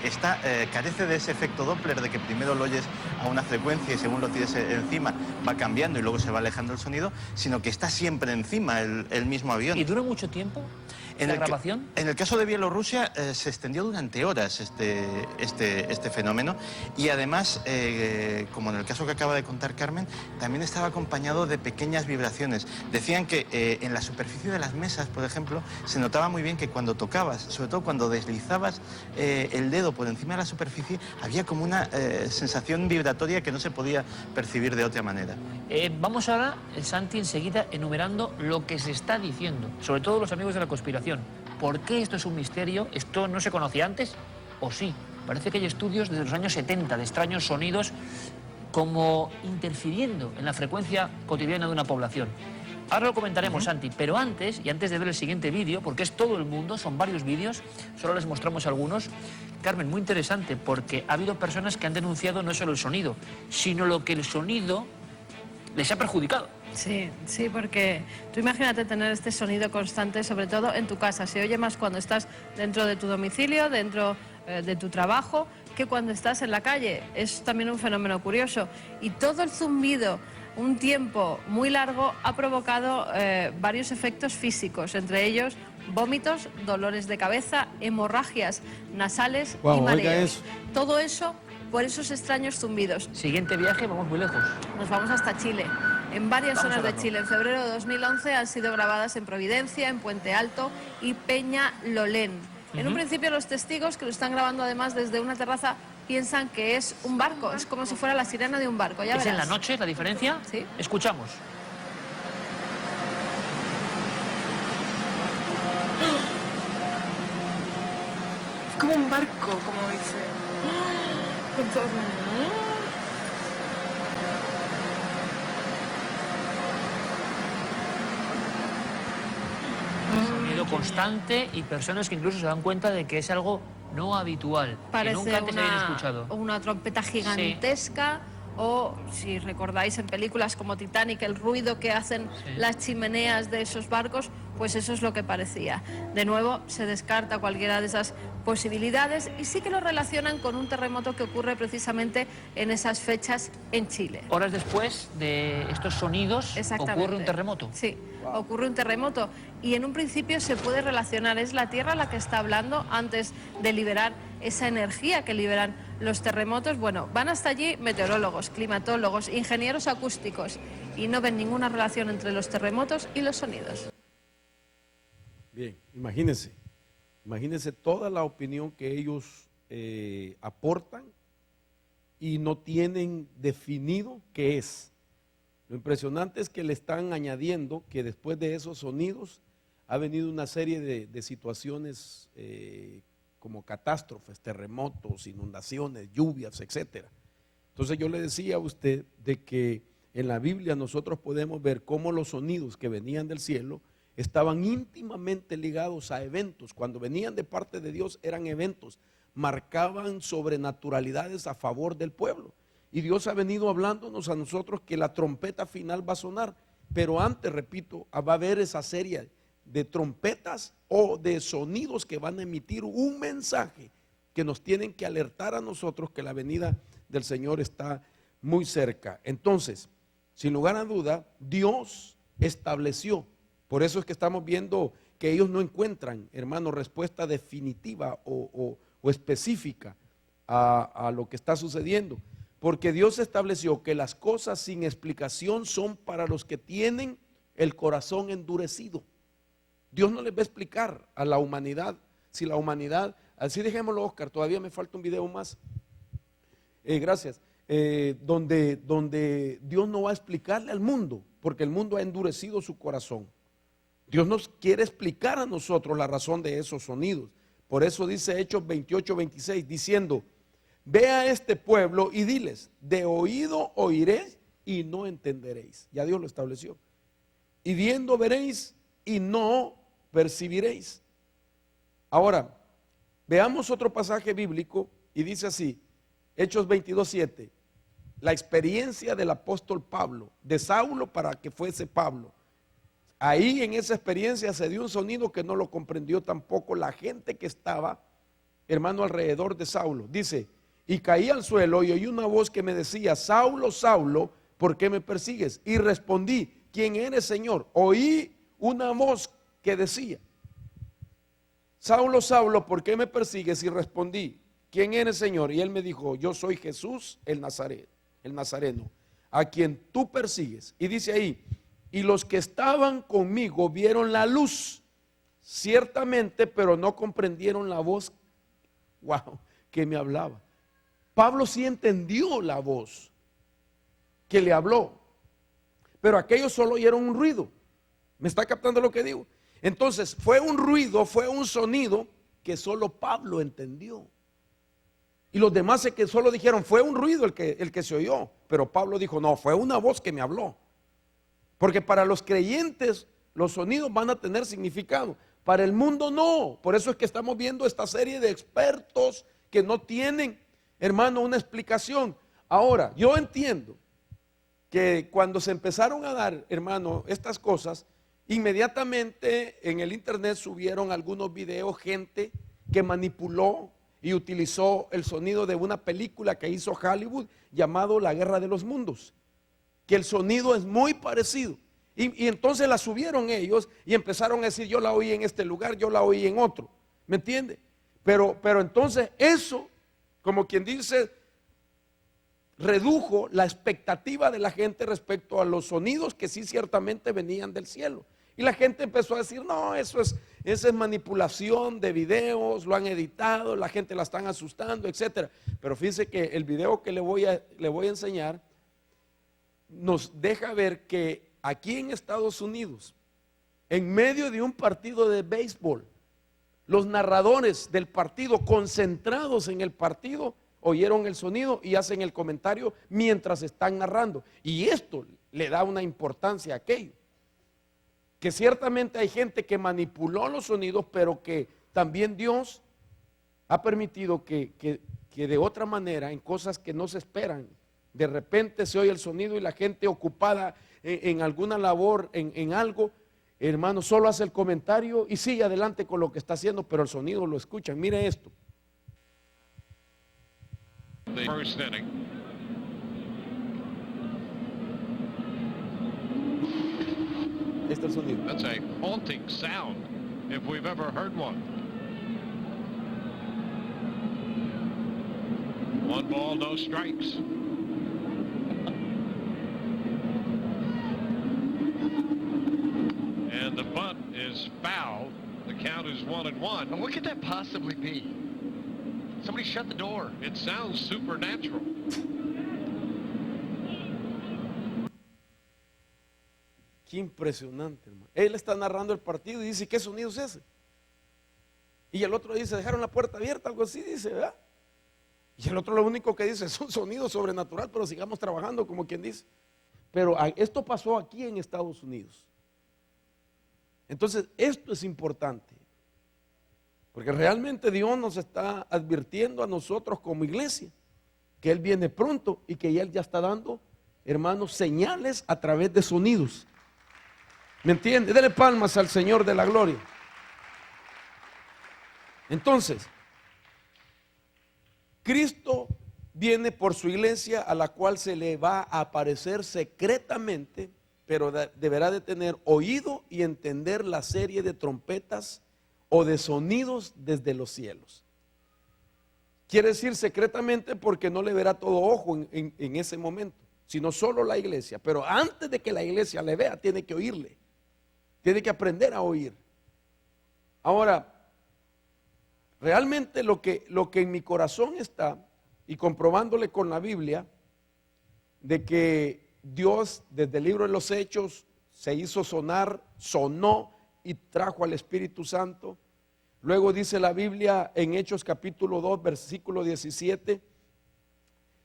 carece de ese efecto Doppler de que primero lo oyes a una frecuencia y según lo tienes encima va cambiando y luego se va alejando el sonido, sino que está siempre encima el mismo avión. ¿Y dura mucho tiempo la grabación? En el caso de Bielorrusia se extendió durante horas este fenómeno y además, como en el caso que acaba de contar Carmen, también estaba acompañado de pequeñas vibraciones. Decían que en la superficie de las mesas, por ejemplo, se notaba muy bien que cuando tocabas, sobre todo cuando deslizabas el dedo por encima de la superficie, había como una sensación vibratoria que no se podía percibir de otra manera. Vamos ahora, Santi, enseguida enumerando lo que se está diciendo, sobre todo los amigos de la conspiración. ¿Por qué esto es un misterio? ¿Esto no se conocía antes? ¿O sí? Parece que hay estudios desde los años 70 de extraños sonidos como interfiriendo en la frecuencia cotidiana de una población. Ahora lo comentaremos, Santi, pero antes, y antes de ver el siguiente vídeo, porque es todo el mundo, son varios vídeos, solo les mostramos algunos. Carmen, muy interesante, porque ha habido personas que han denunciado no solo el sonido, sino lo que el sonido les ha perjudicado. Sí, sí, porque tú imagínate tener este sonido constante, sobre todo en tu casa. Se oye más cuando estás dentro de tu domicilio, dentro de tu trabajo, que cuando estás en la calle. Es también un fenómeno curioso. Y todo el zumbido, un tiempo muy largo, ha provocado varios efectos físicos, entre ellos vómitos, dolores de cabeza, hemorragias nasales y mareos. Todo eso por esos extraños zumbidos. Siguiente viaje, vamos muy lejos. Nos vamos hasta Chile. En varias zonas de Chile, en febrero de 2011, han sido grabadas en Providencia, en Puente Alto y Peñalolén. En un principio los testigos, que lo están grabando además desde una terraza, piensan que es un barco, es como si fuera la sirena de un barco. ¿Ya ¿Es verás? en la noche la diferencia? Sí. Escuchamos. Es como un barco, como dice. Sonido constante y personas que incluso se dan cuenta de que es algo no habitual, que Parece nunca antes habían escuchado. una trompeta gigantesca. O si recordáis en películas como Titanic, el ruido que hacen las chimeneas de esos barcos, pues eso es lo que parecía. De nuevo, se descarta cualquiera de esas posibilidades y sí que lo relacionan con un terremoto que ocurre precisamente en esas fechas en Chile. Horas después de estos sonidos ocurre un terremoto. Sí, ocurre un terremoto y en un principio se puede relacionar, es la Tierra la que está hablando antes de liberar esa energía que liberan los terremotos. Bueno, van hasta allí meteorólogos, climatólogos, ingenieros acústicos y no ven ninguna relación entre los terremotos y los sonidos. Bien, imagínense toda la opinión que ellos aportan y no tienen definido qué es. Lo impresionante es que le están añadiendo que después de esos sonidos ha venido una serie de situaciones como catástrofes, terremotos, inundaciones, lluvias, etc. Entonces yo le decía a usted de que en la Biblia nosotros podemos ver cómo los sonidos que venían del cielo estaban íntimamente ligados a eventos. Cuando venían de parte de Dios eran eventos, marcaban sobrenaturalidades a favor del pueblo. Y Dios ha venido hablándonos a nosotros que la trompeta final va a sonar, pero antes, repito, va a haber esa serie de trompetas o de sonidos que van a emitir un mensaje que nos tienen que alertar a nosotros que la venida del Señor está muy cerca. Entonces, sin lugar a duda, Dios estableció, por eso es que estamos viendo que ellos no encuentran, hermano, respuesta definitiva o específica a lo que está sucediendo, porque Dios estableció que las cosas sin explicación son para los que tienen el corazón endurecido. Dios no les va a explicar a la humanidad, si la humanidad, así dejémoslo, Oscar, todavía me falta un video más, gracias, donde Dios no va a explicarle al mundo, porque el mundo ha endurecido su corazón. Dios nos quiere explicar a nosotros la razón de esos sonidos. Por eso dice Hechos 28:26, diciendo, ve a este pueblo y diles, de oído oiréis y no entenderéis. Ya Dios lo estableció. Y viendo veréis y no percibiréis. Ahora, veamos otro pasaje bíblico y dice así, Hechos 22:7, la experiencia del apóstol Pablo, de Saulo para que fuese Pablo. Ahí en esa experiencia se dio un sonido que no lo comprendió tampoco la gente que estaba, hermano, alrededor de Saulo. Dice, y caí al suelo y oí una voz que me decía, Saulo, Saulo, ¿por qué me persigues? Y respondí, ¿quién eres, Señor? Oí una voz que decía, Saulo, Saulo, ¿por qué me persigues? Y respondí, ¿quién eres, Señor? Y él me dijo, yo soy Jesús el Nazareno, a quien tú persigues. Y dice ahí, y los que estaban conmigo vieron la luz, ciertamente, pero no comprendieron la voz, que me hablaba. Pablo sí entendió la voz que le habló, pero aquellos solo oyeron un ruido. ¿Me está captando lo que digo? Entonces fue un ruido, fue un sonido que solo Pablo entendió. Y los demás que solo dijeron, fue un ruido el que se oyó. Pero Pablo dijo, no, fue una voz que me habló. Porque para los creyentes los sonidos van a tener significado. Para el mundo no. Por eso es que estamos viendo esta serie de expertos que no tienen, hermano, una explicación. Ahora, yo entiendo que cuando se empezaron a dar, hermano, estas cosas, inmediatamente en el internet subieron algunos videos, gente que manipuló y utilizó el sonido de una película que hizo Hollywood llamado La Guerra de los Mundos, que el sonido es muy parecido. Y entonces la subieron ellos y empezaron a decir, yo la oí en este lugar, yo la oí en otro. ¿Me entiende? Pero entonces eso, como quien dice, redujo la expectativa de la gente respecto a los sonidos que sí ciertamente venían del cielo. Y la gente empezó a decir, no, esa es manipulación de videos, lo han editado, la gente la están asustando, etc. Pero fíjense que el video que le voy a enseñar nos deja ver que aquí en Estados Unidos, en medio de un partido de béisbol, los narradores del partido, concentrados en el partido, oyeron el sonido y hacen el comentario mientras están narrando. Y esto le da una importancia a aquello. Que ciertamente hay gente que manipuló los sonidos, pero que también Dios ha permitido que de otra manera, en cosas que no se esperan, de repente se oye el sonido y la gente ocupada en alguna labor, en algo, hermano, solo hace el comentario y sigue adelante con lo que está haciendo, pero el sonido lo escuchan. Mire esto. The first inning. Este es el sonido. That's a haunting sound if we've ever heard one. 1 ball, no strikes. And the bunt is foul. The count is 1-1. Now, what could that possibly be? Somebody shut the door. It sounds supernatural. Qué impresionante, hermano. Él está narrando el partido y dice, ¿qué sonido es ese? Y el otro dice, dejaron la puerta abierta, algo así, dice, ¿verdad? Y el otro lo único que dice es un sonido sobrenatural, pero sigamos trabajando, como quien dice. Pero esto pasó aquí en Estados Unidos. Entonces, esto es importante. Porque realmente Dios nos está advirtiendo a nosotros como iglesia que Él viene pronto y que Él ya está dando, hermanos, señales a través de sonidos. ¿Me entiende? Dele palmas al Señor de la gloria. Entonces, Cristo viene por su iglesia, a la cual se le va a aparecer secretamente, pero deberá de tener oído y entender la serie de trompetas o de sonidos desde los cielos. Quiere decir secretamente porque no le verá todo ojo en ese momento, sino solo la iglesia. Pero antes de que la iglesia le vea, tiene que oírle, tiene que aprender a oír. Ahora, realmente lo que en mi corazón está, y comprobándole con la Biblia, de que Dios desde el libro de los Hechos se hizo sonar, sonó y trajo al Espíritu Santo. Luego dice la Biblia en Hechos capítulo 2 versículo 17,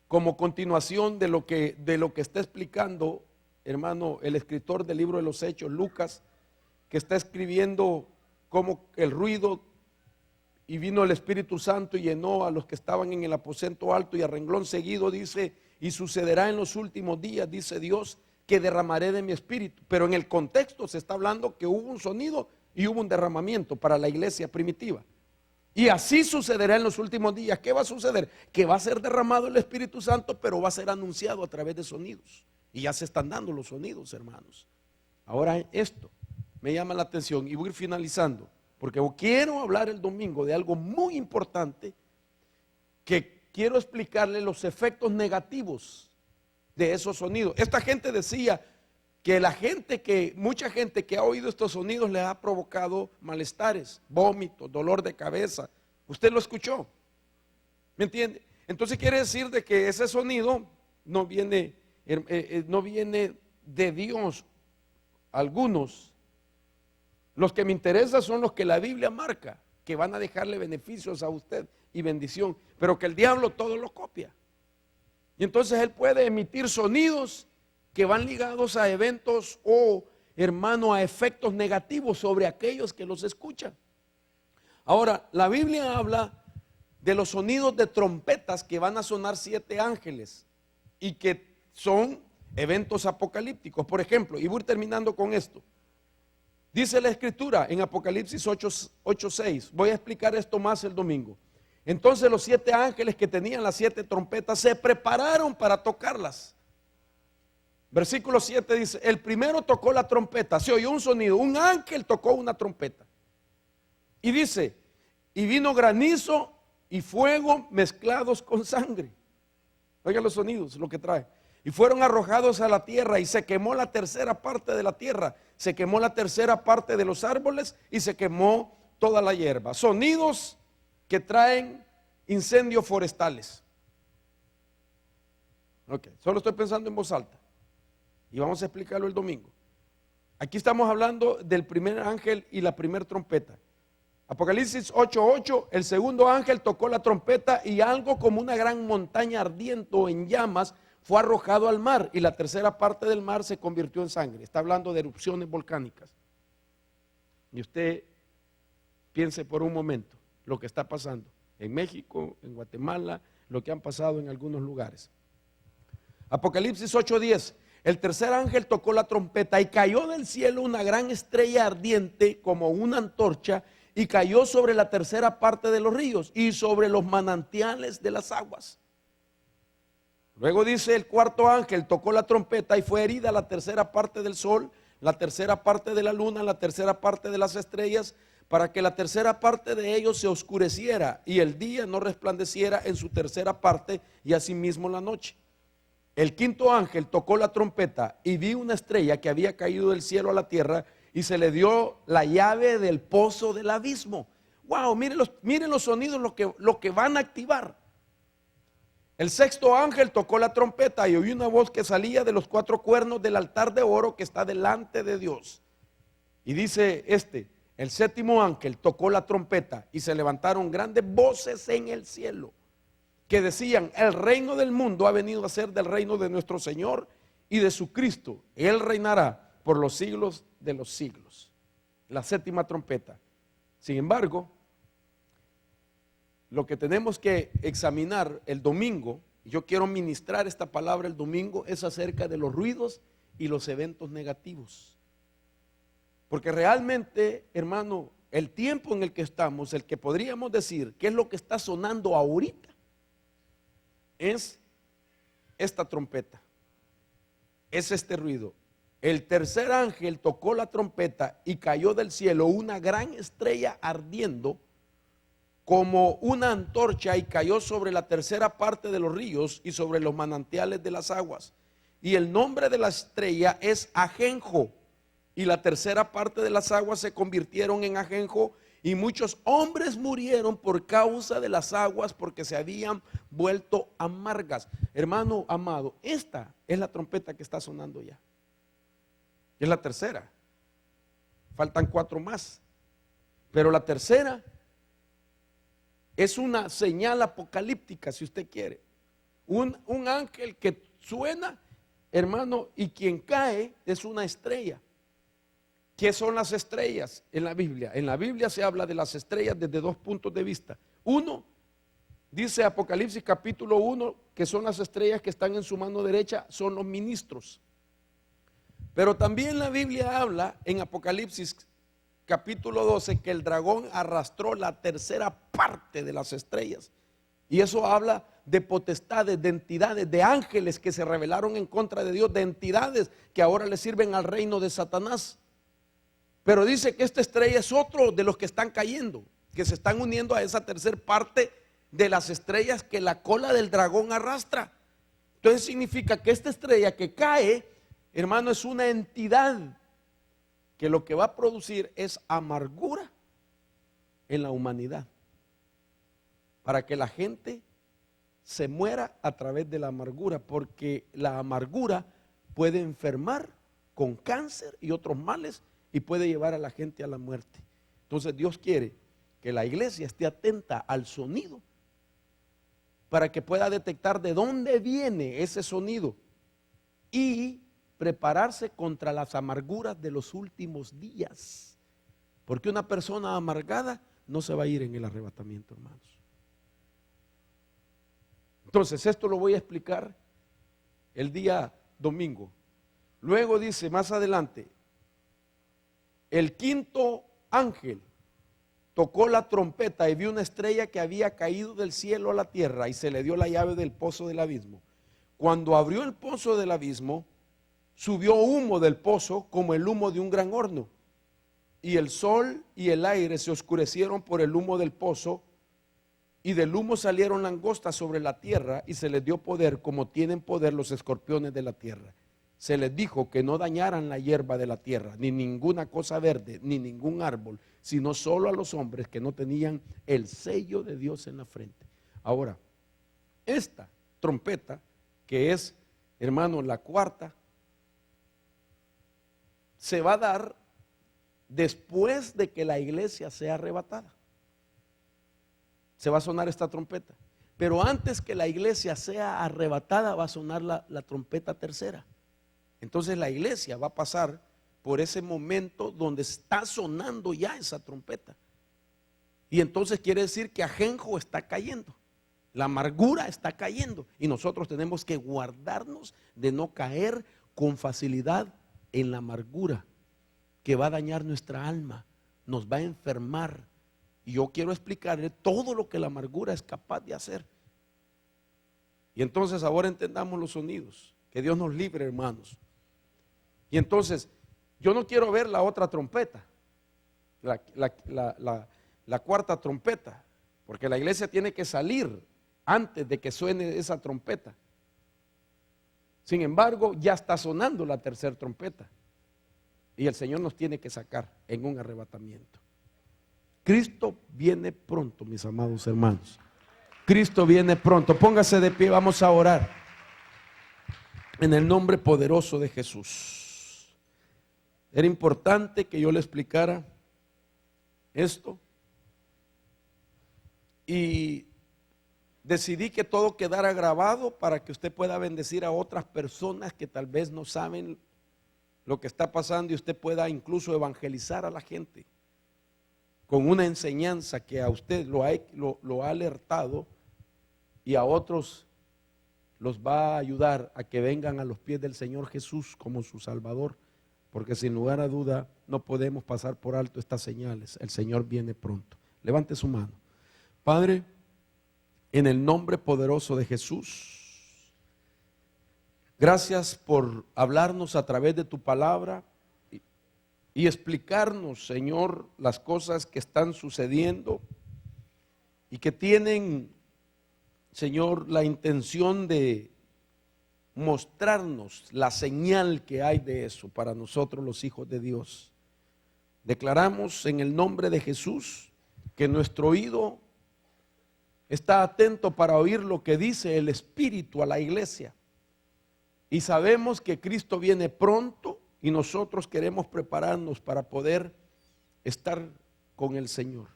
como continuación de lo que está explicando, hermano, el escritor del libro de los Hechos, Lucas, que está escribiendo como el ruido, y vino el Espíritu Santo y llenó a los que estaban en el aposento alto, y a renglón seguido dice, y sucederá en los últimos días, dice Dios, que derramaré de mi espíritu. Pero en el contexto se está hablando que hubo un sonido y hubo un derramamiento para la iglesia primitiva. Y así sucederá en los últimos días. ¿Qué va a suceder? Que va a ser derramado el Espíritu Santo, pero va a ser anunciado a través de sonidos. Y ya se están dando los sonidos, hermanos. Ahora esto me llama la atención y voy a ir finalizando, porque quiero hablar el domingo de algo muy importante, que quiero explicarle los efectos negativos de esos sonidos. Esta gente decía que mucha gente que ha oído estos sonidos le ha provocado malestares, vómitos, dolor de cabeza. Usted lo escuchó, ¿me entiende? Entonces quiere decir de que ese sonido no viene de Dios. Algunos, los que me interesan son los que la Biblia marca, que van a dejarle beneficios a usted y bendición, pero que el diablo todo lo copia. Y entonces él puede emitir sonidos que van ligados a eventos o, hermano, a efectos negativos sobre aquellos que los escuchan. Ahora, la Biblia habla de los sonidos de trompetas que van a sonar 7 ángeles y que son eventos apocalípticos. Por ejemplo, y voy terminando con esto. Dice la Escritura en Apocalipsis 8:6, voy a explicar esto más el domingo. Entonces los 7 ángeles que tenían las 7 trompetas se prepararon para tocarlas. Versículo 7 dice, el primero tocó la trompeta, se oyó un sonido, un ángel tocó una trompeta. Y dice, y vino granizo y fuego mezclados con sangre. Oigan los sonidos, lo que trae. Y fueron arrojados a la tierra y se quemó la tercera parte de la tierra, se quemó la tercera parte de los árboles y se quemó toda la hierba. Sonidos que traen incendios forestales. Ok, solo estoy pensando en voz alta y vamos a explicarlo el domingo. Aquí estamos hablando del primer ángel y la primera trompeta. Apocalipsis 8:8, el segundo ángel tocó la trompeta y algo como una gran montaña ardiente en llamas fue arrojado al mar y la tercera parte del mar se convirtió en sangre. Está hablando de erupciones volcánicas. Y usted piense por un momento lo que está pasando en México, en Guatemala, lo que han pasado en algunos lugares. Apocalipsis 8:10, el tercer ángel tocó la trompeta y cayó del cielo una gran estrella ardiente como una antorcha y cayó sobre la tercera parte de los ríos y sobre los manantiales de las aguas. Luego dice, el cuarto ángel tocó la trompeta y fue herida la tercera parte del sol, la tercera parte de la luna, la tercera parte de las estrellas, para que la tercera parte de ellos se oscureciera y el día no resplandeciera en su tercera parte y asimismo la noche. El quinto ángel tocó la trompeta y vi una estrella que había caído del cielo a la tierra y se le dio la llave del pozo del abismo. Wow, miren los sonidos, lo que van a activar. El sexto ángel tocó la trompeta y oí una voz que salía de los cuatro cuernos del altar de oro que está delante de Dios. Y dice el séptimo ángel tocó la trompeta y se levantaron grandes voces en el cielo que decían, el reino del mundo ha venido a ser del reino de nuestro Señor y de su Cristo. Él reinará por los siglos de los siglos. La séptima trompeta. Sin embargo, lo que tenemos que examinar el domingo, yo quiero ministrar esta palabra el domingo, es acerca de los ruidos y los eventos negativos. Porque realmente, hermano, el tiempo en el que estamos, el que podríamos decir qué es lo que está sonando ahorita, es esta trompeta, es este ruido. El tercer ángel tocó la trompeta y cayó del cielo una gran estrella ardiendo como una antorcha y cayó sobre la tercera parte de los ríos y sobre los manantiales de las aguas. Y el nombre de la estrella es ajenjo. Y la tercera parte de las aguas se convirtieron en ajenjo y muchos hombres murieron por causa de las aguas porque se habían vuelto amargas. Hermano amado, esta es la trompeta que está sonando ya. Es la tercera. Faltan 4 más. Pero la tercera es una señal apocalíptica, si usted quiere. Un ángel que suena, hermano, y quien cae es una estrella. ¿Qué son las estrellas en la Biblia? En la Biblia se habla de las estrellas desde 2 puntos de vista. Uno, dice Apocalipsis capítulo 1, que son las estrellas que están en su mano derecha, son los ministros. Pero también la Biblia habla en Apocalipsis capítulo 12 que el dragón arrastró la tercera parte de las estrellas. Y eso habla de potestades, de entidades, de ángeles que se rebelaron en contra de Dios, de entidades que ahora le sirven al reino de Satanás. Pero dice que esta estrella es otro de los que están cayendo, que se están uniendo a esa tercera parte de las estrellas que la cola del dragón arrastra. Entonces significa que esta estrella que cae, hermano, es una entidad que lo que va a producir es amargura en la humanidad, para que la gente se muera a través de la amargura, porque la amargura puede enfermar con cáncer y otros males y puede llevar a la gente a la muerte. Entonces Dios quiere que la iglesia esté atenta al sonido para que pueda detectar de dónde viene ese sonido y prepararse contra las amarguras de los últimos días, porque una persona amargada no se va a ir en el arrebatamiento, hermanos. Entonces esto lo voy a explicar el día domingo. Luego dice más adelante, el quinto ángel tocó la trompeta y vio una estrella que había caído del cielo a la tierra y se le dio la llave del pozo del abismo. Cuando abrió el pozo del abismo, subió humo del pozo como el humo de un gran horno, y el sol y el aire se oscurecieron por el humo del pozo, y del humo salieron langostas sobre la tierra, y se les dio poder como tienen poder los escorpiones de la tierra. Se les dijo que no dañaran la hierba de la tierra, ni ninguna cosa verde, ni ningún árbol, sino solo a los hombres que no tenían el sello de Dios en la frente. Ahora, esta trompeta, que es, hermano, la cuarta, se va a dar después de que la iglesia sea arrebatada. se va a sonar esta trompeta. Pero antes que la iglesia sea arrebatada, va a sonar la trompeta tercera. Entonces la iglesia va a pasar por ese momento donde está sonando ya esa trompeta. Y entonces quiere decir que ajenjo está cayendo, la amargura está cayendo, y nosotros tenemos que guardarnos de no caer con facilidad en la amargura, que va a dañar nuestra alma, nos va a enfermar. Y yo quiero explicarle todo lo que la amargura es capaz de hacer. Y entonces ahora entendamos los sonidos. Que Dios nos libre, hermanos. Y entonces, yo no quiero ver la otra trompeta, la cuarta trompeta, porque la iglesia tiene que salir antes de que suene esa trompeta. Sin embargo, ya está sonando la tercera trompeta. Y el Señor nos tiene que sacar en un arrebatamiento. Cristo viene pronto, mis amados hermanos. Cristo viene pronto. Póngase de pie, vamos a orar. En el nombre poderoso de Jesús. Era importante que yo le explicara esto. Y decidí que todo quedara grabado para que usted pueda bendecir a otras personas que tal vez no saben lo que está pasando, y usted pueda incluso evangelizar a la gente con una enseñanza que a usted lo ha alertado, y a otros los va a ayudar a que vengan a los pies del Señor Jesús como su Salvador, porque sin lugar a duda no podemos pasar por alto estas señales. El Señor viene pronto. Levante su mano. Padre, en el nombre poderoso de Jesús, gracias por hablarnos a través de tu palabra y explicarnos, Señor, las cosas que están sucediendo y que tienen, Señor, la intención de mostrarnos la señal que hay de eso para nosotros los hijos de Dios. Declaramos en el nombre de Jesús que nuestro oído está atento para oír lo que dice el Espíritu a la iglesia. Y sabemos que Cristo viene pronto y nosotros queremos prepararnos para poder estar con el Señor.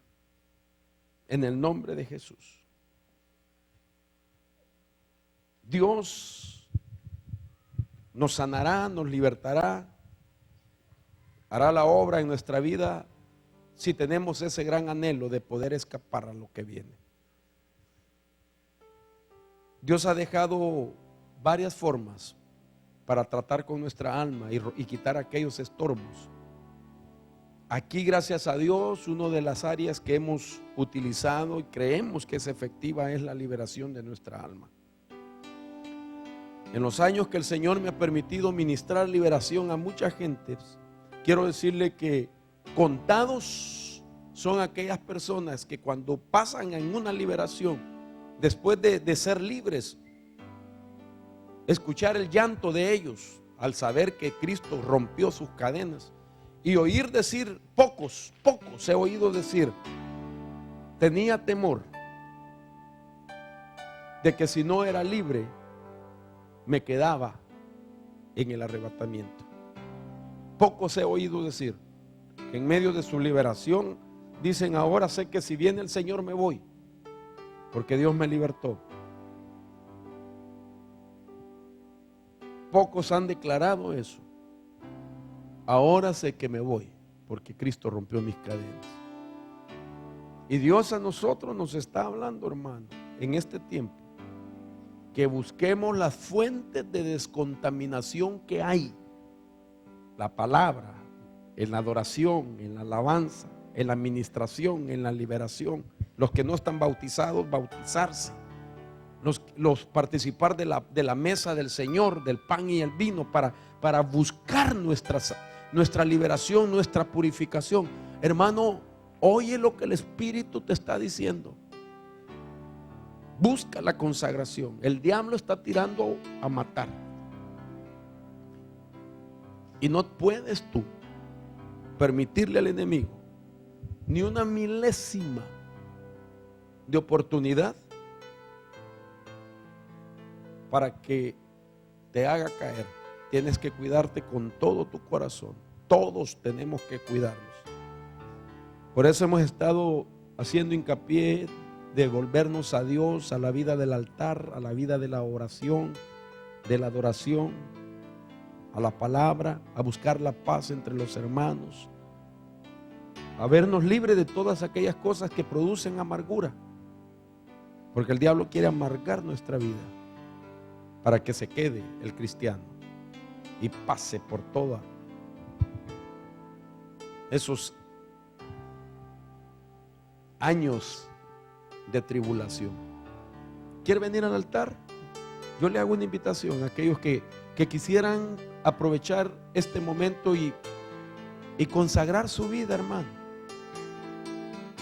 En el nombre de Jesús. Dios nos sanará, nos libertará, hará la obra en nuestra vida si tenemos ese gran anhelo de poder escapar a lo que viene. Dios ha dejado varias formas para tratar con nuestra alma y quitar aquellos estorbos. Aquí, gracias a Dios, una de las áreas que hemos utilizado y creemos que es efectiva es la liberación de nuestra alma. En los años que el Señor me ha permitido ministrar liberación a mucha gente, quiero decirle que contados son aquellas personas que cuando pasan en una liberación, después de ser libres, escuchar el llanto de ellos al saber que Cristo rompió sus cadenas, y oír decir, pocos he oído decir, tenía temor de que si no era libre me quedaba en el arrebatamiento. Pocos he oído decir que en medio de su liberación dicen, ahora sé que si viene el Señor me voy, porque Dios me libertó. Pocos han declarado eso. Ahora sé que me voy, porque Cristo rompió mis cadenas. Y Dios a nosotros nos está hablando, hermano, en este tiempo, que busquemos las fuentes de descontaminación que hay. La palabra, en la adoración, en la alabanza, en la administración, en la liberación. Los que no están bautizados, bautizarse. Los participar de la mesa del Señor, del pan y el vino, para buscar nuestra liberación, nuestra purificación. Hermano, oye lo que el Espíritu te está diciendo. Busca la consagración. El diablo está tirando a matar. Y no puedes tú permitirle al enemigo ni una milésima de oportunidad para que te haga caer. Tienes que cuidarte con todo tu corazón. Todos tenemos que cuidarnos. Por eso hemos estado haciendo hincapié de volvernos a Dios, a la vida del altar, a la vida de la oración, de la adoración, a la palabra, a buscar la paz entre los hermanos, a vernos libres de todas aquellas cosas que producen amargura, porque el diablo quiere amargar nuestra vida para que se quede el cristiano y pase por todos esos años de tribulación. ¿Quiere venir al altar? Yo le hago una invitación a aquellos que quisieran aprovechar este momento y consagrar su vida, hermano.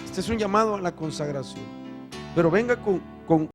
Este es un llamado a la consagración, pero venga con